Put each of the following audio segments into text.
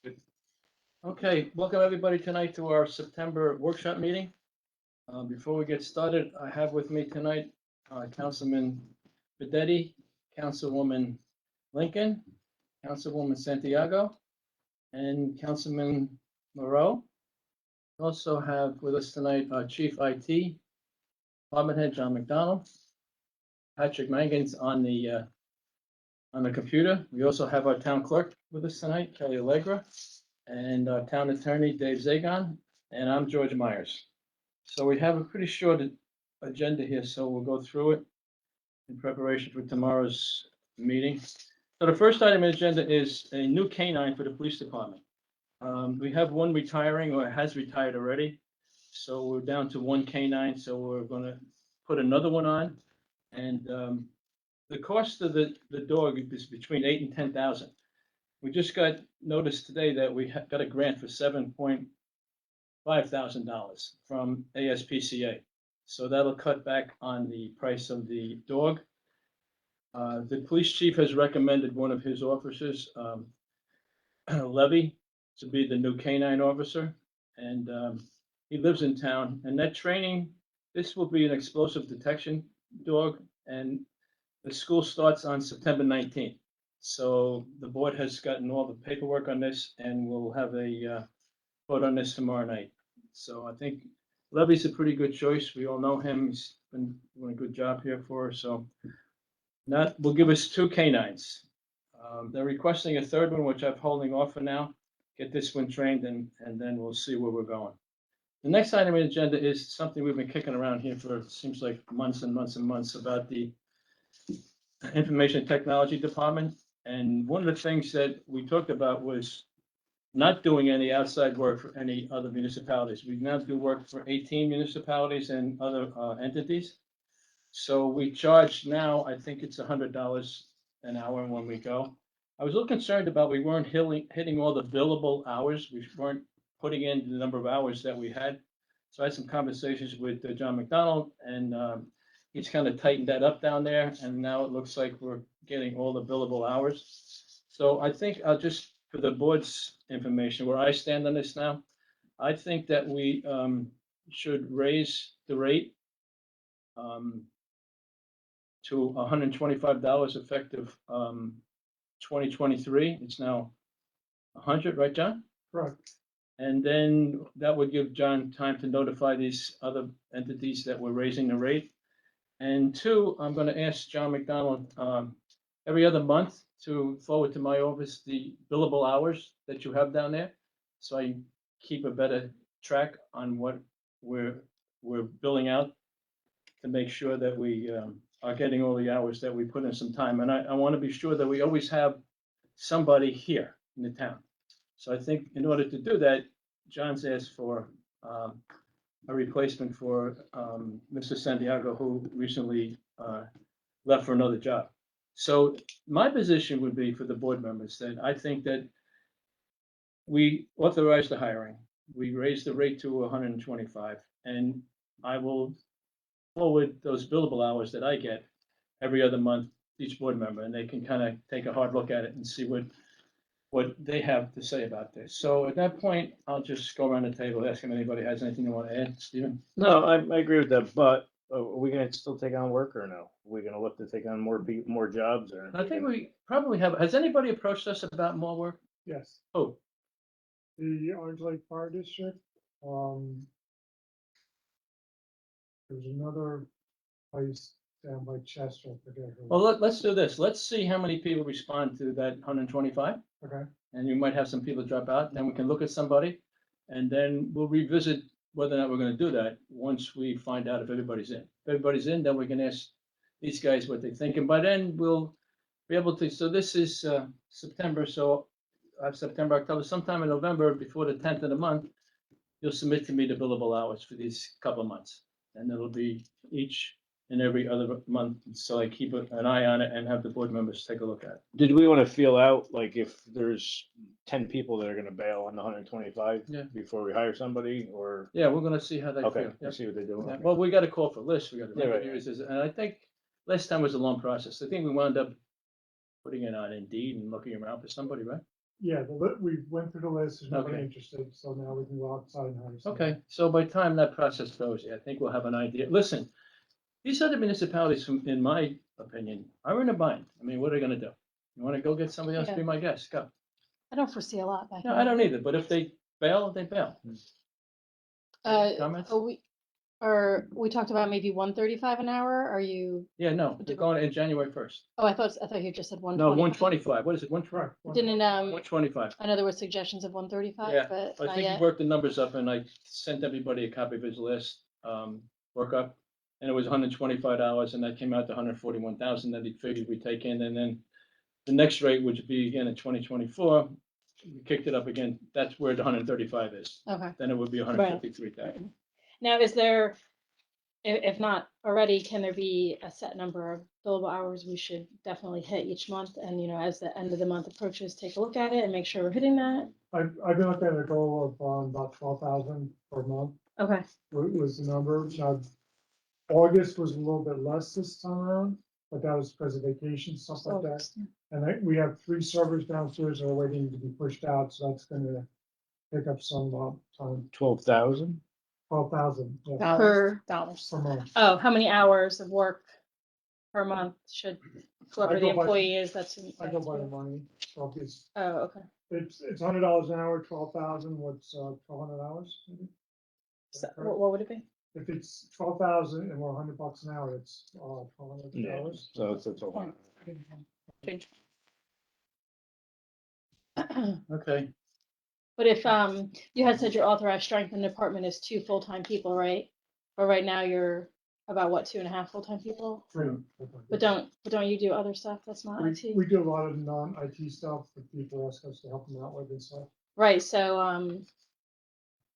Good. Okay, welcome everybody tonight to our September workshop meeting. Before we get started, I have with me tonight Councilman Bedetti, Councilwoman Lincoln, Councilwoman Santiago, and Councilman Moreau. Also have with us tonight our Chief IT, Department Head John McDonald, Patrick Mangan's on the computer. We also have our town clerk with us tonight, Kelly Allegra, and our town attorney, Dave Zagon, and I'm George Myers. So we have a pretty short agenda here, so we'll go through it in preparation for tomorrow's meeting. So the first item on the agenda is a new canine for the police department. We have one retiring or has retired already. So we're down to one canine, so we're gonna put another one on. And the cost of the dog is between $8,000 and $10,000. We just got notice today that we got a grant for $7,500 from ASPCA. So that'll cut back on the price of the dog. The police chief has recommended one of his officers, Levy, to be the new canine officer. And he lives in town, and that training, this will be an explosive detection dog, and the school starts on September 19th. So the board has gotten all the paperwork on this, and we'll have a vote on this tomorrow night. So I think Levy's a pretty good choice. We all know him. He's been doing a good job here for us. So that will give us two canines. They're requesting a third one, which I'm holding off for now. Get this one trained, and then we'll see where we're going. The next item on the agenda is something we've been kicking around here for, it seems like months and months and months, about the information technology department. And one of the things that we talked about was not doing any outside work for any other municipalities. We now do work for 18 municipalities and other entities. So we charge now, I think it's $100 an hour when we go. I was a little concerned about we weren't hitting all the billable hours. We weren't putting in the number of hours that we had. So I had some conversations with John McDonald, and he's kind of tightened that up down there. And now it looks like we're getting all the billable hours. So I think I'll just, for the board's information, where I stand on this now, I think that we should raise the rate to $125 effective 2023. It's now 100, right, John? Correct. And then that would give John time to notify these other entities that we're raising the rate. And two, I'm going to ask John McDonald every other month to forward to my office the billable hours that you have down there, so I keep a better track on what we're billing out to make sure that we are getting all the hours that we put in some time. And I want to be sure that we always have somebody here in the town. So I think in order to do that, John's asked for a replacement for Mr. Santiago, who recently left for another job. So my position would be for the board members that I think that we authorize the hiring, we raise the rate to 125, and I will forward those billable hours that I get every other month, each board member, and they can kind of take a hard look at it and see what they have to say about this. So at that point, I'll just go around the table, ask if anybody has anything they want to add. Stephen? No, I agree with that, but are we gonna still take on work or no? Are we gonna look to take on more jobs or? I think we probably have. Has anybody approached us about more work? Yes, Oh, the Orange Lake Fire District, there's another place down by Chester, I forget who. well, let's do this. Let's see how many people respond to that 125. Okay, And you might have some people drop out, then we can look at somebody, and then we'll revisit whether or not we're gonna do that once we find out if everybody's in. If everybody's in, then we can ask these guys what they think, and by then we'll be able to, so this is September, so September, October, sometime in November, before the 10th of the month, you'll submit to me the billable hours for these couple of months. And it'll be each and every other month, so I keep an eye on it and have the board members take a look at it. Did we want to feel out, like if there's 10 people that are gonna bail on the 125 Yeah. before we hire somebody, or? Yeah, we're gonna see how they Okay, feel. let's see what they do. Yeah, Okay. well, we got a call for lists, we got Yeah, right, interviews, and I think last time was a long process. I think we wound up putting it on Indeed and looking around for somebody, right? Yeah, we went through the list, there's nobody Okay. interested, so now we can go outside and hire. someone. Okay, so by the time that process goes, I think we'll have an idea. Listen, these other municipalities, in my opinion, are in a bind. I mean, what are they gonna do? You wanna go get somebody else to be Yeah. my guest? Go. I don't foresee a lot back No, here. I don't either, but if they bail, they bail. Comments? We talked about maybe 135 an hour, are you, Yeah, no, they're going in January 1st. I thought you just said No, 120. 125. What is it? Right. Didn't, 125. I know there were suggestions of 135, Yeah, but I not think he yet. worked the numbers up and I sent everybody a copy of his list, workup. And it was $125 and that came out to 141,000 that he figured we'd take in. And then the next rate, which would be again in 2024, we kicked it up again. That's where the 135 is. Okay. Then it would be 153,000. Now, is there, if not already, can there be a set number of billable hours we should definitely hit each month? And, as the end of the month approaches, take a look at it and make sure we're hitting that? I've been looking at a goal of about 12,000 per month Okay. was the number. Now, August was a little bit less this time around, but that was because of vacation, stuff like that. And we have 3 servers downstairs that are waiting to be pushed out, so that's gonna pick up some time. 12,000? 12,000 Per, per month. oh, how many hours of work per month should whoever I the go by- employee is, that's. I go by the money, so if Oh, okay. it's $100 an hour, 12,000, what's 1,200 hours? maybe? Is So that correct? what would it be? If it's 12,000 and we're $100 an hour, it's 1,200 Yeah, hours. so it's a lot. Change. Okay. But if, you had said your authorized strength in the department is 2 full-time people, right? But right now you're about what, 2.5 full-time people? But don't you do other stuff that's not IT? We do a lot of non-IT stuff that people ask us to help them out with and stuff. Right, so,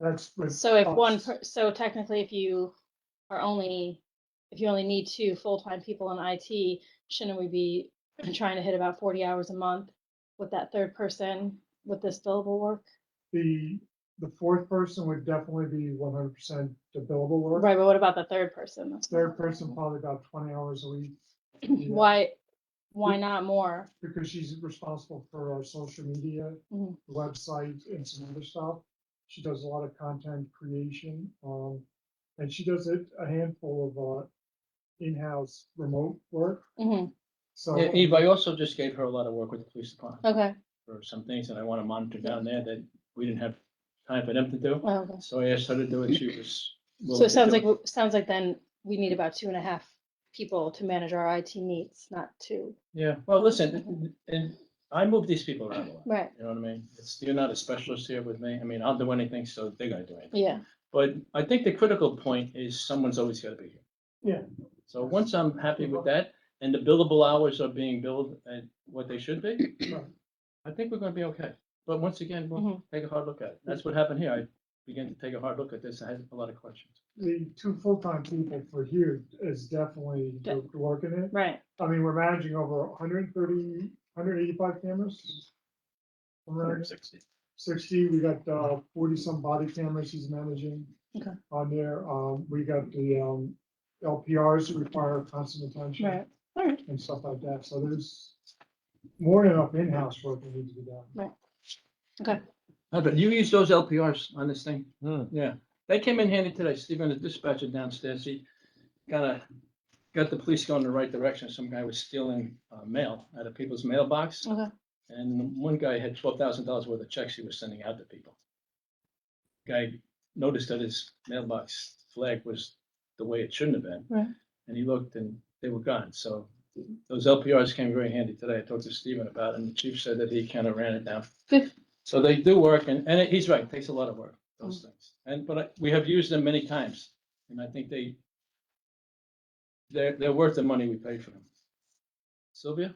That's with so if us. so technically if you only need 2 full-time people in IT, shouldn't we be trying to hit about 40 hours a month with that 3rd person with this billable work? The 4th person would definitely be 100% the billable work. Right, but what about the 3rd person? That's 3rd person, probably about 20 hours a week. Yeah. Why not more? Because she's responsible for our social media, Mhm. website, and some other stuff. She does a lot of content creation, and she does a handful of in-house remote work. Mhm. So Yeah, Eve, I also just gave her a lot of work with the police department Okay. for some things that I want to monitor down there that we didn't have time for them to do. Oh, okay. So I asked her to do it. She was. So willing it to sounds do like then we need about 2.5 people to manage our IT needs, not 2. Yeah, well, listen, and I move these people around a lot. Right. You know what I mean? You're not a specialist here with me. I mean, I'll do anything, so they're gonna do anything. Yeah. But I think the critical point is someone's always gotta be here. Yeah. So once I'm happy with that, and the billable hours are being billed at what they should be, Right. I think we're gonna be okay. But once again, we'll Mhm. take a hard look at it. That's what happened here. I began to take a hard look at this. I had a lot of questions. The 2 full-time people for here is definitely the work in it. Right. I mean, we're managing over 130, 185 cameras. Around 60, we got 40 some body cameras he's managing. Okay. On there. We got the LPRs that require constant attention. Right. All right. And stuff like that. So there's more than enough in-house work that needs to be done. Right. Okay. But you use those LPRs on this thing? Hmm. Yeah, they came in handy today. Stephen, the dispatcher downstairs, he got the police going the right direction. Some guy was stealing mail out of people's mailbox. Okay. And one guy had $12,000 worth of checks he was sending out to people. Guy noticed that his mailbox flag was the way it shouldn't have been. Right. And he looked and they were gone. So those LPRs came very handy today. I talked to Stephen about it and the chief said that he kind of ran it down. Good. So they do work and he's right, it takes a lot of work, those things. But we have used them many times and I think they're worth the money we pay for them. Sylvia?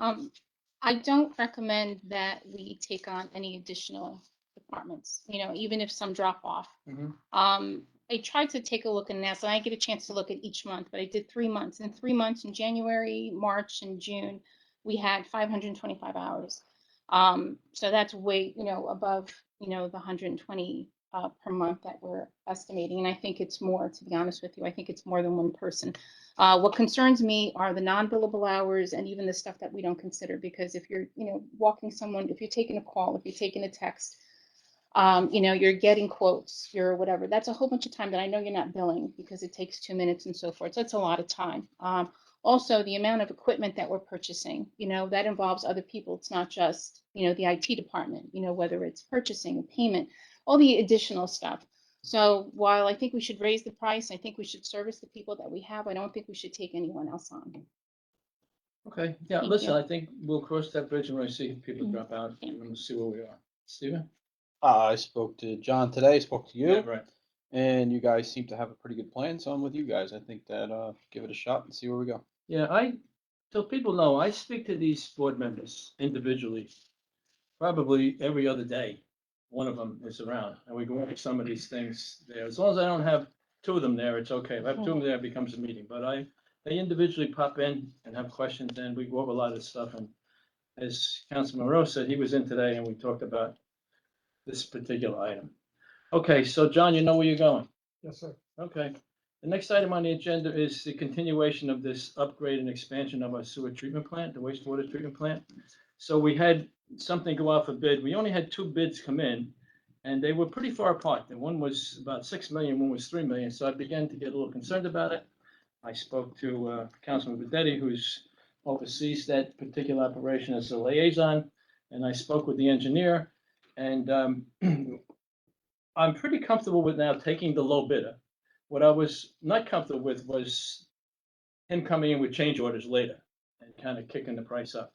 I don't recommend that we take on any additional departments, even if some drop off. Mhm. I tried to take a look in this, and I get a chance to look at each month, but I did 3 months. In 3 months, in January, March, and June, we had 525 hours. So that's way, above, the 120 per month that we're estimating. And I think it's more, to be honest with you, I think it's more than one person. What concerns me are the non-billable hours and even the stuff that we don't consider, because if you're, walking someone, if you're taking a call, if you're taking a text, you're getting quotes, you're whatever, that's a whole bunch of time that I know you're not billing because it takes 2 minutes and so forth. So it's a lot of time. Also, the amount of equipment that we're purchasing, that involves other people. It's not just, the IT department, whether it's purchasing and payment, all the additional stuff. So while I think we should raise the price, I think we should service the people that we have. I don't think we should take anyone else on. Okay, yeah, Thank listen, you. I think we'll cross that bridge when I see people Mhm. drop out, Yeah. and we'll see where we are. Steven? I spoke to John today, spoke to Yeah, you, right. and you guys seem to have a pretty good plan, so I'm with you guys. I think that give it a shot and see where we go. Yeah, so people know, I speak to these board members individually, probably every other day. One of them is around, and we go over some of these things there. As long as I don't have two of them there, it's okay. If I have two of them there, it becomes a meeting, but they individually pop in and have questions, and we go over a lot of stuff. And as Councilman Monroe said, he was in today, and we talked about this particular item. Okay, so John, you know where you're going? Yes, sir. Okay. The next item on the agenda is the continuation of this upgrade and expansion of our sewer treatment plant, the wastewater treatment plant. So we had something go out for bid. We only had two bids come in, and they were pretty far apart. The one was about 6 million, one was 3 million. So I began to get a little concerned about it. I spoke to Councilman Vedetti, who's oversees that particular operation as a liaison, and I spoke with the engineer, and I'm pretty comfortable with now taking the low bidder. What I was not comfortable with was him coming in with change orders later and kind of kicking the price up.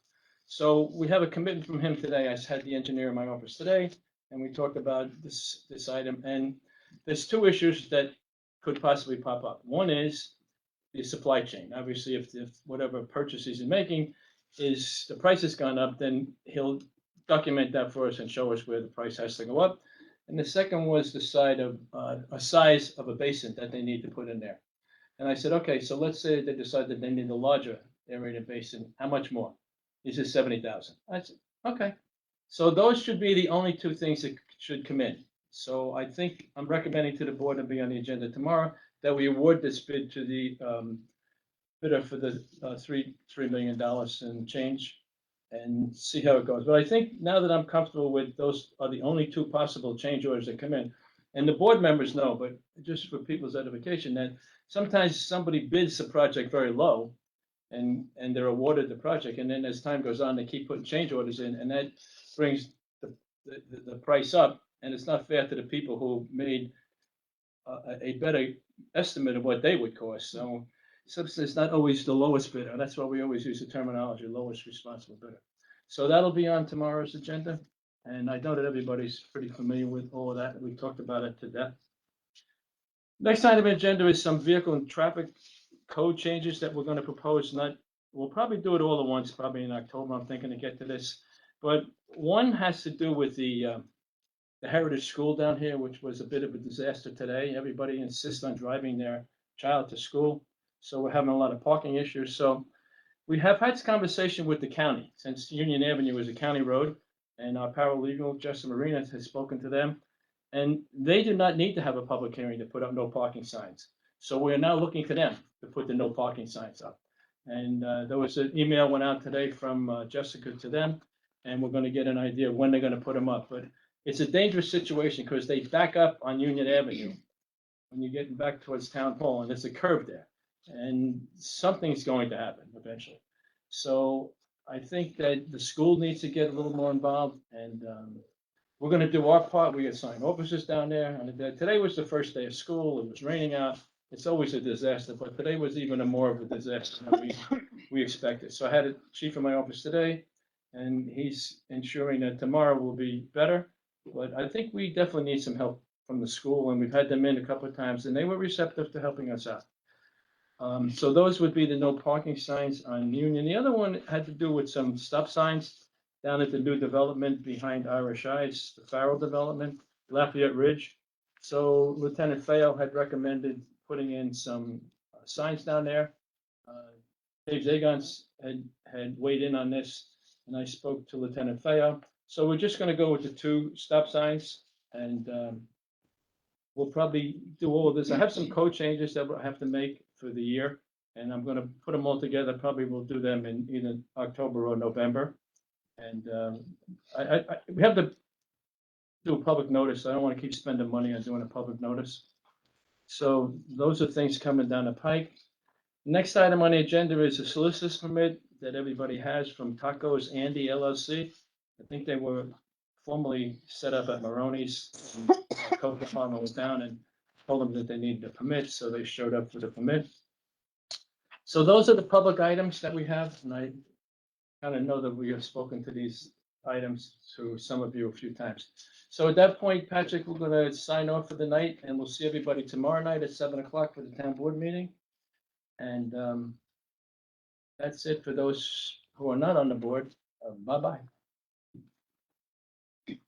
So we have a commitment from him today. I had the engineer in my office today, and we talked about this item. And there's two issues that could possibly pop up. One is the supply chain. Obviously, if whatever purchases he's making is the price has gone up, then he'll document that for us and show us where the price has to go up. And the second was the side of a size of a basin that they need to put in there. And I said, okay, so let's say they decide that they need a larger aerated basin. How much more? He said 70,000. I said, okay. So those should be the only two things that should come in. So I think I'm recommending to the board and be on the agenda tomorrow that we award this bid to the bidder for the $3 million and change and see how it goes. But I think now that I'm comfortable with those are the only two possible change orders that come in. And the board members know, but just for people's edification, that sometimes somebody bids a project very low and they're awarded the project. And then as time goes on, they keep putting change orders in, and that brings the price up. And it's not fair to the people who made a better estimate of what they would cost. So it's not always the lowest bidder. That's why we always use the terminology, lowest responsible bidder. So that'll be on tomorrow's agenda. And I know that everybody's pretty familiar with all of that. We talked about it to death. Next item on the agenda is some vehicle and traffic code changes that we're going to propose. We'll probably do it all at once, probably in October. I'm thinking to get to this. But one has to do with the Heritage School down here, which was a bit of a disaster today. Everybody insists on driving their child to school. So we're having a lot of parking issues. So we have had this conversation with the county, since Union Avenue is a county road, and our paralegal, Justin Marina, has spoken to them. And they do not need to have a public hearing to put up no parking signs. So we're now looking to them to put the no parking signs up. And there was an email went out today from Jessica to them, and we're going to get an idea of when they're going to put them up. But it's a dangerous situation because they back up on Union Avenue when you're getting back towards Town Hall, and there's a curve there. And something's going to happen eventually. So I think that the school needs to get a little more involved, and we're going to do our part. We assigned officers down there. And today was the first day of school. It was raining out. It's always a disaster, but today was even more of a disaster than we expected. So I had a chief in my office today, and he's ensuring that tomorrow will be better. But I think we definitely need some help from the school, and we've had them in a couple of times, and they were receptive to helping us out. So those would be the no parking signs on Union. The other one had to do with some stop signs down at the new development behind Irish Eyes, the Farrell development, Lafayette Ridge. So Lieutenant Fayol had recommended putting in some signs down there. Dave Zagons had weighed in on this, and I spoke to Lieutenant Fayol. So we're just going to go with the two stop signs, and we'll probably do all of this. I have some code changes that I have to make for the year, and I'm gonna put them all together. Probably we'll do them in either October or November. And we have to do a public notice. I don't want to keep spending money on doing a public notice. So those are things coming down the pike. Next item on the agenda is a solicitor's permit that everybody has from Tacos Andy LLC. I think they were formerly set up at Maroney's. Our code department was down and told them that they needed a permit, so they showed up for the permit. So those are the public items that we have, and I kind of know that we have spoken to these items to some of you a few times. So at that point, Patrick, we're gonna sign off for the night, and we'll see everybody tomorrow night at 7 o'clock for the town board meeting. And that's it for those who are not on the board. Bye-bye.